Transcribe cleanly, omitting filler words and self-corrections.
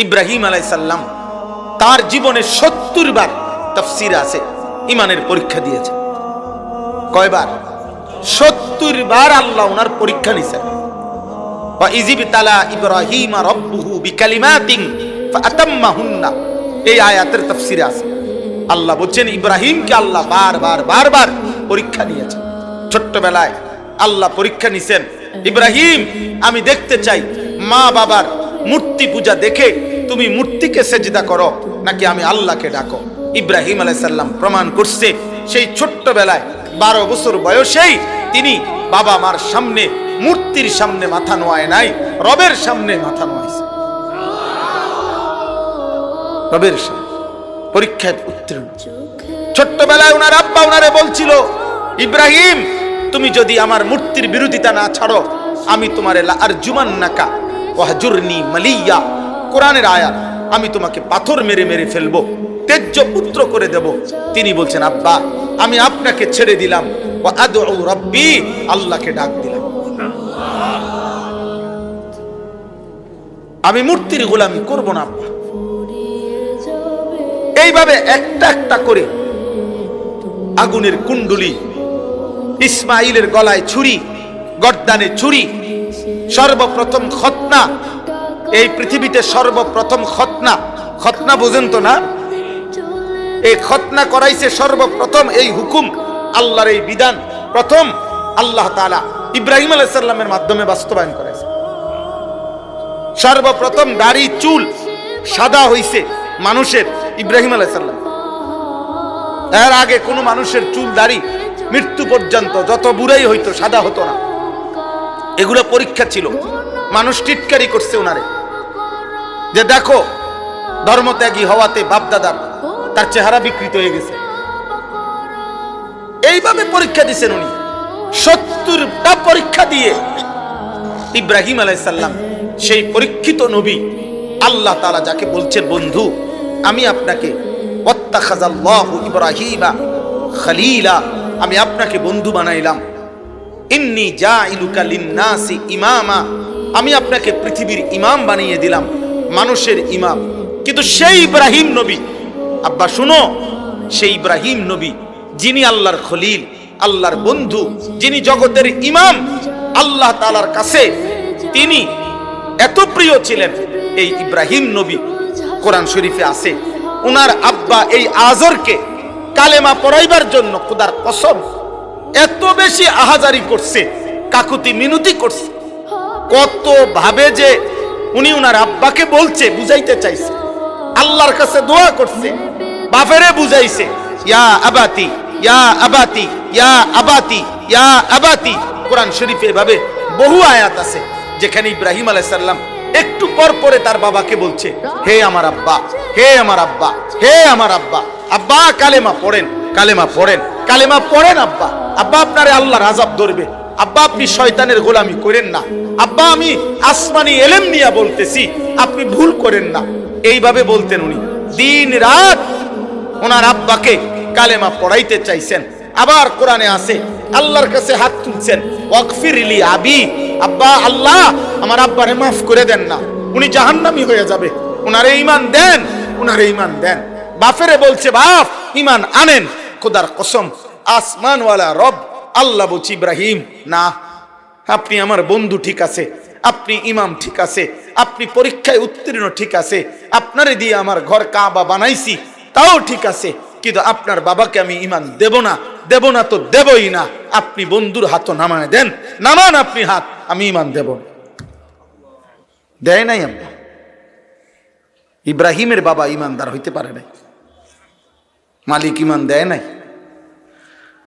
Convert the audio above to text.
ইব্রাহিম আলাইহিস সালাম তার জীবনে ৭০ বার তাফসীরে আছে ইমানের পরীক্ষা দিয়েছে। কয়বার? ৭০ বার আল্লাহ ওনার পরীক্ষা নিছেন। ওয়া ইযিবতালা ইব্রাহিম রাব্বুহু বিকালিমাতিন ফাআতাম্মাহুন্না, এই আয়াতের তাফসীরে আছে। আল্লাহ বলেন ইব্রাহিমকে আল্লাহ বারবার পরীক্ষা নিয়েছেন। ছোট্টবেলায় আল্লাহ পরীক্ষা নিছেন, ইব্রাহিম আমি দেখতে চাই মা বাবার মূর্তি পূজা দেখে তুমি মূর্তিকে সেজদা করো নাকি আমি আল্লাহকে ডাকো। ইব্রাহিম আলাইহিস সালাম প্রমাণ করছে সেই ছোট্টবেলায় 12 বছর বয়সেই তিনি বাবা মার সামনে মূর্তির সামনে মাথা নোয়ায় নাই, রবের সামনে মাথা নোয়াইছে। রবের সামনে পরীক্ষায় উত্তীর্ণ। ছোট্টবেলায় ওনার আব্বা ওনারে বলছিল, ইব্রাহিম তুমি যদি আমার মূর্তির বিরোধিতা না ছাড়ো আমি তোমারে লা আরজুমান্নাকা ওয়াহজুরনি মালিয়া, কোরআনের আয়াত, আমি তোমাকে পাথর মেরে মেরে ফেলবো, তেজ্য পুত্র করে দেব। তিনি বলছেন আব্বা আমি আপনাকে ছেড়ে দিলাম, ওয়া আদউ রাব্বি, আল্লাহকে ডাক দিলাম, আমি মূর্তির গোলামি করব না আব্বা। এইভাবে একটা একটা করে আগুনের কুণ্ডুলি, ইসমাইলের গলায় ছুরি, গর্দানে ছুরি, সর্বপ্রথম খতনা, এই পৃথিবীতে সর্বপ্রথম খতনা, খতনা বুঝেন তো না? এই খতনা করাইছে সর্বপ্রথম, এই হুকুম আল্লাহর এই বিধান প্রথম আল্লাহ তাআলা ইব্রাহিম আলাইহিস সালামের মাধ্যমে বাস্তবায়ন করেছে। সর্বপ্রথম দাড়ি চুল সাদা হইছে মানুষের ইব্রাহিম আলাইহিস সালাম। এর আগে কোন মানুষের চুল দাড়ি মৃত্যু পর্যন্ত যত বুড়াই হইতো সাদা হতো না। এগুলো পরীক্ষা ছিল। মানুষ টিটকারি করছে ওনারে যে দেখো ধর্মত্যাগী হওয়াতে বাপদাদার তার চেহারা বিকৃত হয়ে গেছে। এইভাবে পরীক্ষা দিয়েছেন উনি। ৭০টা পরীক্ষা দিয়ে ইব্রাহিম আলাইহিস সালাম সেই পরীক্ষিত নবী, আল্লাহ তাআলা যাকে বলছেন বন্ধু, আমি আপনাকে ওয়াত্তাখাযাল্লাহু ইব্রাহিমা খলিলা, আমি আপনাকে বন্ধু বানাইলাম। ইন্নী জাইলুকা লিন্নাসি ইমামা, আমি আপনাকে পৃথিবীর ইমাম বানিয়ে দিলাম, মানুষের ইমাম। কিন্তু সেই ইব্রাহিম নবী, আব্বা শুনো, সেই ইব্রাহিম নবী যিনি আল্লাহর খলিল, আল্লাহর বন্ধু, যিনি জগতের ইমাম, আল্লাহ তাআলার কাছে তিনি এত প্রিয় ছিলেন, এই ইব্রাহিম নবী কোরআন শরীফে আছে ওনার আব্বা এই আজরকে কালেমা পড়াইবার জন্য খোদার কসম এত বেশি আহাজারি করছে, কাকুতি মিনতি করছে, কত ভাবে যে উনি ওনার আব্বাকে বলছে, বুঝাইতে চাইছে, আল্লাহর কাছে দোয়া করছে, বাপেরে বুঝাইছে, ইয়া আবাতি ইয়া আবাতি ইয়া আবাতি ইয়া আবাতি। কোরআন শরীফে এভাবে বহু আয়াত আছে যেখানে ইব্রাহিম আলাইহিস সালাম একটু পর পরে তার বাবাকে বলছে, হে আমার আব্বা, হে আমার আব্বা, হে আমার আব্বা, আব্বা কালেমা পড়েন, কালেমা পড়েন, কালেমা পড়েন আব্বা, আব্বা আপনারে আল্লাহর আযাব ধরবে, আব্বা আপনি শয়তানের গোলামি করেন না, আব্বা আমি আসমানি ইলম নিয়ে বলতেছি, আপনি ভুল করেন না। এইভাবে বলতেন উনি, দিন রাত ওনার আব্বাকে কালেমা পড়াইতে চাইছেন। আবার কোরআনে আছে আল্লাহর কাছে হাত তুলছেন, ওয়াগফিরলি আবি, আব্বা আল্লাহ আমার আব্বারে মাফ করে দেন না, উনি জাহান্নামী হয়ে যাবে, উনারে ঈমান দেন, উনারে ঈমান দেন। বাপেরে বলছে বাপ ঈমান আনেন, খোদার কসম আসমানওয়ালা রব আল্লাহ বলছি ইব্রাহিম না, আপনি আমার বন্ধু ঠিক আছে, আপনি ইমাম ঠিক আছে, আপনি পরীক্ষায় উত্তীর্ণ ঠিক আছে, আপনারে দিয়ে আমার ঘর কাবা বানাইছি তাও ঠিক আছে, কিন্তু আপনার বাবাকে আমি ঈমান দেব না, দেব না তো দেবই না, আপনি বন্ধুর হাত নামায় দেন, নামান আপনি হাত, আমি ঈমান দেব না। দেয় নাই আব্বা। ইব্রাহিমের বাবা ঈমানদার হইতে পারে নাই, মালিক ঈমান দেয় নাই।